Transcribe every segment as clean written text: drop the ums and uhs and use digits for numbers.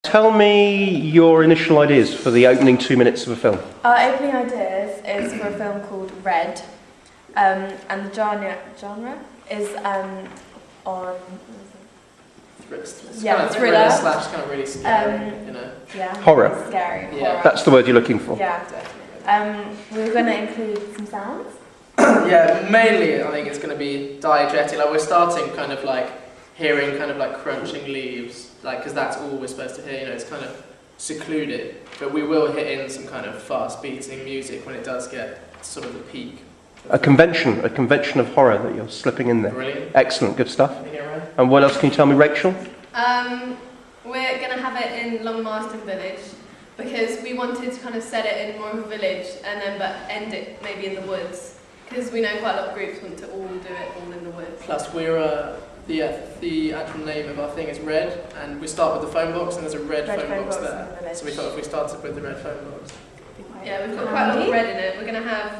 Tell me your initial ideas for the opening 2 minutes of a film. Our opening ideas is for a film called Red, and the genre is on thriller slash kind of really scary, Yeah, Horror. Scary. Yeah. Horror. That's the word you're looking for. Yeah. We were going to include some sounds. Yeah, mainly I think it's going to be diegetic. Like we're starting kind of like hearing kind of like crunching leaves, like because that's all we're supposed to hear. It's kind of secluded, but we will hit in some kind of fast beating music when it does get sort of the peak. A convention of horror that you're slipping in there. Brilliant. Excellent, good stuff. Yeah, right. And what else can you tell me, Rachel? We're going to have it in Long Marston Village because we wanted to kind of set it in more of a village and then but end it maybe in the woods because we know quite a lot of groups want to all do it all in the woods. Plus we're the actual name of our thing is Red, and we start with the phone box and there's a red phone box there. So we thought if we started with the red phone box. Yeah, we've got quite a lot of red in it. We're going to have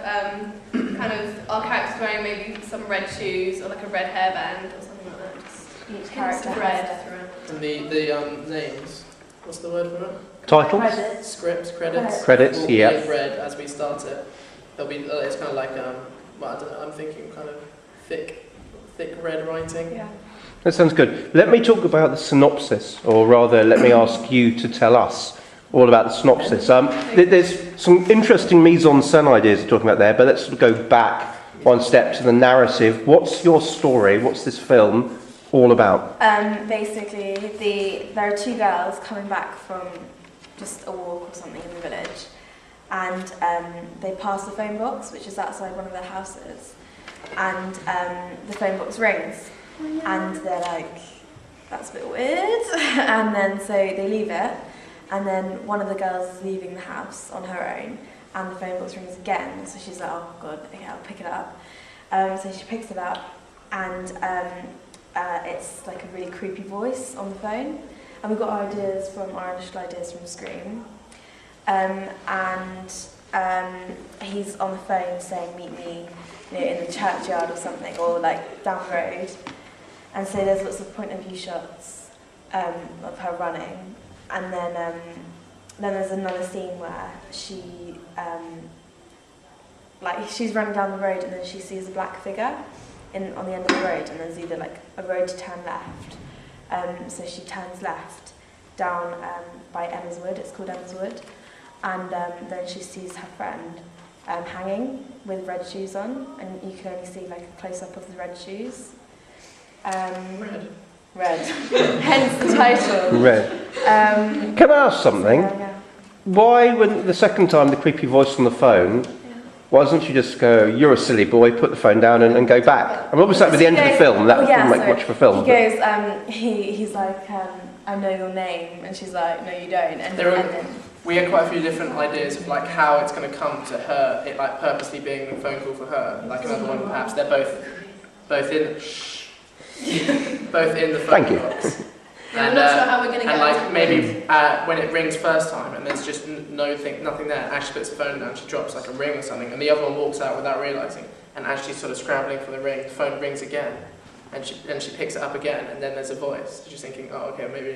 kind of our characters wearing maybe some red shoes or like a red hairband or something like that. Just Each character red has throughout. And the names, what's the word for it? Titles? Credits. Scripts, credits. Credits, will be yeah. in red as we start it. There'll be, it's kind of like, well, I don't know, I'm thinking kind of thick red writing. Yeah. That sounds good. Let me talk about the synopsis, or rather, let me ask you to tell us all about the synopsis. There's some interesting mise-en-scène ideas you're talking about there, but let's sort of go back one step to the narrative. What's your story? What's this film all about? Basically, there are two girls coming back from just a walk or something in the village, and they pass the phone box, which is outside one of their houses, and the phone box rings, and they're like, that's a bit weird, and then so they leave it, and then one of the girls is leaving the house on her own, and the phone box rings again, so she's like, oh god, okay, I'll pick it up. So she picks it up, and it's like a really creepy voice on the phone, and we've got our initial ideas from Scream, and he's on the phone saying, meet me in the churchyard or something, or like down the road, and so there's lots of point of view shots of her running, and then there's another scene where she she's running down the road and then she sees a black figure on the end of the road, and there's either like a road to turn left, so she turns left down by Emma's Wood, it's called Emma's Wood, and then she sees her friend hanging with red shoes on, and you can only see like a close-up of the red shoes. Red. Hence the title. Red. Can I ask something? Yeah. Why, when the second time the creepy voice on the phone, why doesn't she just go, you're a silly boy, put the phone down and go back? I'm obviously at the end of the film, that wouldn't make much of a film. He goes, he's like, I know your name, and she's like, no you don't. And we had quite a few different ideas of like how it's going to come to her, it like purposely being a phone call for her. Like another one, perhaps they're both in the phone Thank you. box. Yeah, I'm not sure how we're going to get and like onto maybe when it rings first time and there's just nothing there, Ash puts the phone down, she drops like a ring or something, and the other one walks out without realising, and as she's sort of scrambling for the ring, the phone rings again, and she picks it up again, and then there's a voice. She's thinking, oh okay, maybe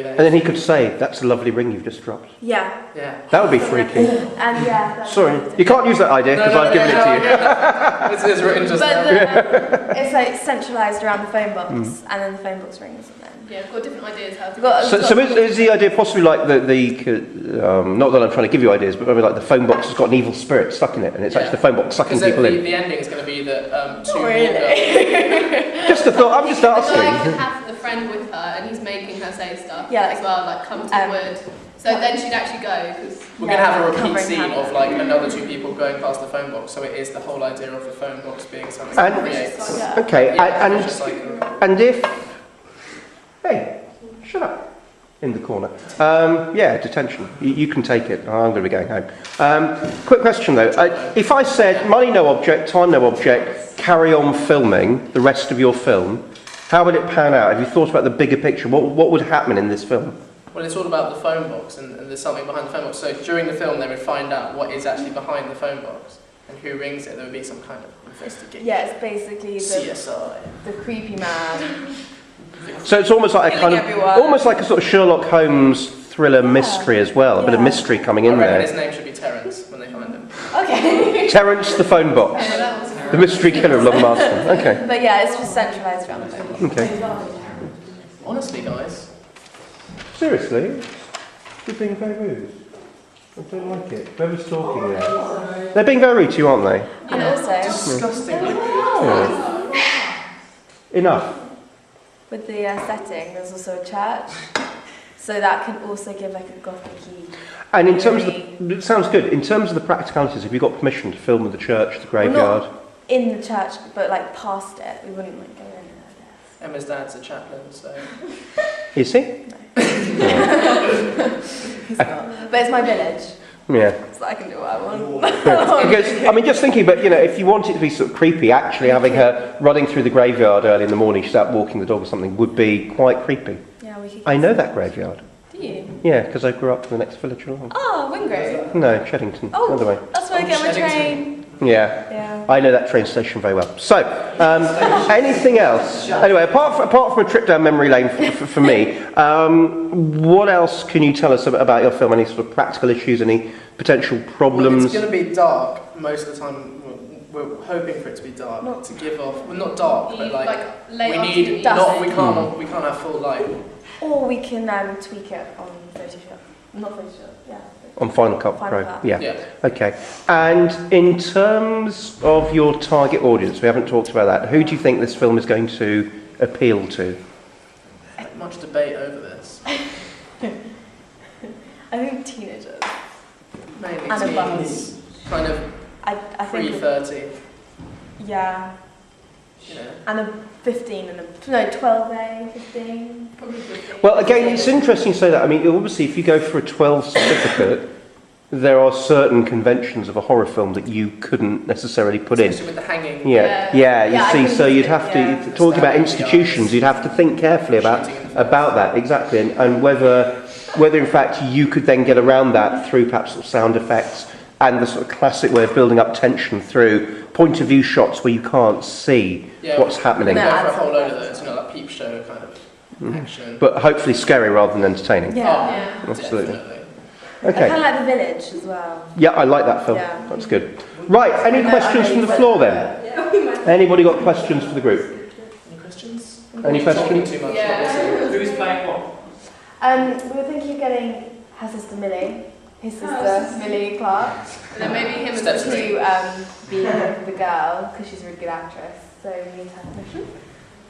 that. And then he could say, that's a lovely ring you've just dropped. Yeah. That would be freaky. And Sorry, you can't use that idea because I've given it to you. It's written just but now. it's like centralised around the phone box, and then the phone box rings, and then Yeah, we've got different ideas how to So is the idea possibly like not that I'm trying to give you ideas, but maybe like the phone box has got an evil spirit stuck in it, and it's actually the phone box sucking people in? The ending is going to be that two Just a thought, I'm just The guy can asking. have the friend with her and he's making her say stuff Yeah, as well, like come to the wood. So then she'd actually go, because we're going to have a repeat covering scene Hannah. of like another two people going past the phone box, so it is the whole idea of the phone box being something And- that creates. Okay, vicious cycle. and if... Hey, shut up in the corner. Detention. You can take it. I'm going to be going home. Quick question though. If I said money no object, time no object, carry on filming the rest of your film, how would it pan out? Have you thought about the bigger picture? What would happen in this film? Well, it's all about the phone box, and there's something behind the phone box. So during the film, they would find out what is actually behind the phone box and who rings it. There would be some kind of investigation. yeah, it's basically CSI. the creepy man So it's almost like a kind of, Killing everyone. almost like a sort of Sherlock Holmes thriller mystery as well. A bit of Yeah. mystery coming I in reckon there. his name should be Terence when they find him. Okay. Terence the phone box, Yeah, that was the mystery killer of Long Marston. Okay, But yeah, it's just centralised around the phone. okay. Honestly, guys, Seriously, you're being very rude. I don't like it. Whoever's talking there. They're being very rude to you, aren't they? And also, disgusting. Yeah. Enough. with the setting, there's also a church. So that can also give like a gothic-y. And in terms of the, it sounds good. In terms of the practicalities, have you got permission to film in the church, the graveyard? In the church, but like past it. We wouldn't like go in there, Emma's dad's a chaplain, so Is he? I guess. He's not. But it's my village, Yeah. so I can do what I want. Because, I mean, just thinking, but you know, if you want it to be sort of creepy, actually having her running through the graveyard early in the morning, she's out walking the dog or something, would be quite creepy. Yeah, we could. I know that graveyard. Do you? Yeah, because I grew up in the next village along. Oh, Wingrove. No, Cheddington. Oh, Other way. that's where I get my Cheddington. train. Yeah. Yeah. I know that train station very well. So, anything else? Anyway, apart from a trip down memory lane for me, what else can you tell us about your film? Any sort of practical issues? Any potential Well, problems? it's going to be dark most of the time. We're hoping for it to be dark to give off. Well, not dark, but like late we afternoon. need. Dusk. Not we can't have full light. Or we can tweak it on Photoshop. Not Photoshop, yeah. On Final Cut Final Pro? Cut. Yeah. Yeah. Okay. And in terms of your target audience, we haven't talked about that. Who do you think this film is going to appeal to? Much debate over this. I think teenagers. Mainly And above. teens, kind of I think. pre-30. Yeah. You know. And a 15 and a. No, 12A, 15. Probably 15. Well, again, it's interesting you say that. I mean, obviously, if you go for a 12 certificate, there are certain conventions of a horror film that you couldn't necessarily put in. Especially with the hanging. Yeah, Yeah, you I see, think so it's you'd good, have to, yeah. talking about Stabbing the institutions, eyes. you'd have to think carefully about Shooting in the that, exactly, and whether in fact you could then get around that through perhaps sort of sound effects and the sort of classic way of building up tension through point of view shots where you can't see Yeah, what's happening, Go No. for a whole load of those, you know, like peep show kind of action. but hopefully scary rather than entertaining. Yeah. Yeah. Absolutely. Definitely. I Okay. kind of like The Village as well. Yeah, I like that film. Yeah. That's good. Right, any questions from the floor then? Anybody got questions for the group? Any questions? Any Talking questions? too much. Yeah. Who's playing what? We were thinking of getting her sister Millie, his sister Millie Clark, And then maybe him as Steps the to to be the girl because she's a really good actress. So we need her permission.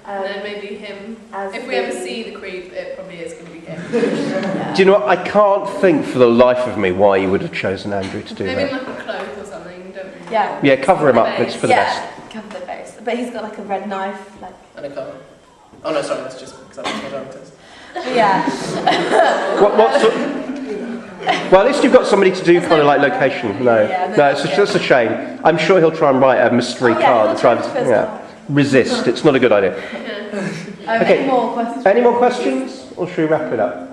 And then maybe him. as If we ever the- see the creep, it probably is going to be him. Yeah. Do you know what? I can't think for the life of me why you would have chosen Andrew to do Maybe in that. like a cloak or something. Don't really Yeah. know. Yeah, cover him up. It's for the best. Yeah, cover the face. But he's got like a red knife, like. And a cover. Oh no, sorry, that's just because I was my drama test. But yeah. What sort? Well, at least you've got somebody to do kind of like location. No, Yeah, no, it's just a shame. I'm sure he'll try and write a mystery Oh, yeah, card he'll that try tries. to twist Yeah, resist. It's not a good idea. Okay. Any more questions? Any more questions, or should we wrap it up?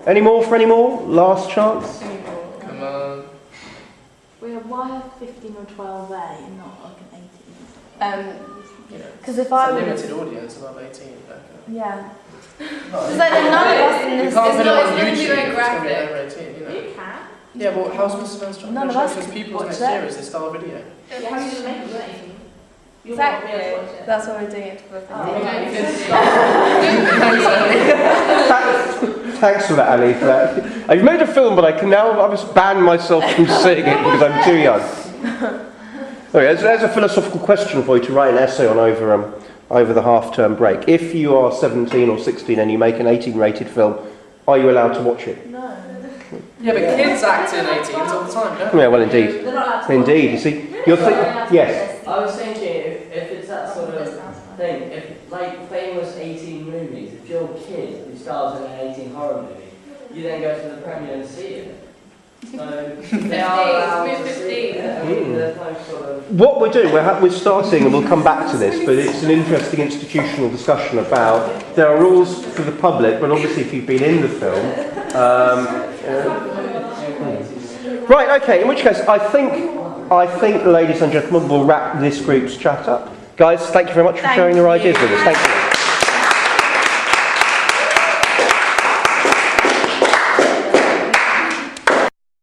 Any more for any more? Last chance. Come on. Why have 15 or 12A and not like an 18? You know, Because if it's I a was. limited audience above 18. Yeah. No, It's like none of us in you this. can't It's put it not, on it's YouTube. be It's very going to be graphic. over 18, you know. You can. Yeah, well, how's Mr. Snow's None of show? us Because can people's watch next it. series is style video. Yeah, how are you going to make it 18? You're Exactly. not going to watch it. That's why we're doing it for the Thanks for that, Ali. For that. I've made a film, but I must ban myself from seeing it because I'm too young. Okay, there's a philosophical question for you to write an essay on over the half-term break. If you are 17 or 16 and you make an 18-rated film, are you allowed to watch it? No. Yeah, but kids act in 18s all the time, don't they? Yeah, well, indeed. They're not allowed to Indeed, you see. You're yes. I was thinking if it's that sort of thing, if like famous 18 movies, if you're a kid who stars in an 18 horror movie, you then go to the premiere and see it. So they are allowed move to 15. see it. I mean, there's no sort of... What we're doing, we're starting, and we'll come back to this, but it's an interesting institutional discussion about, there are rules for the public, but obviously if you've been in the film... Right, okay, in which case, I think, ladies and gentlemen, we'll wrap this group's chat up. Guys, thank you very much for Thank sharing your you. ideas with us. Thank you.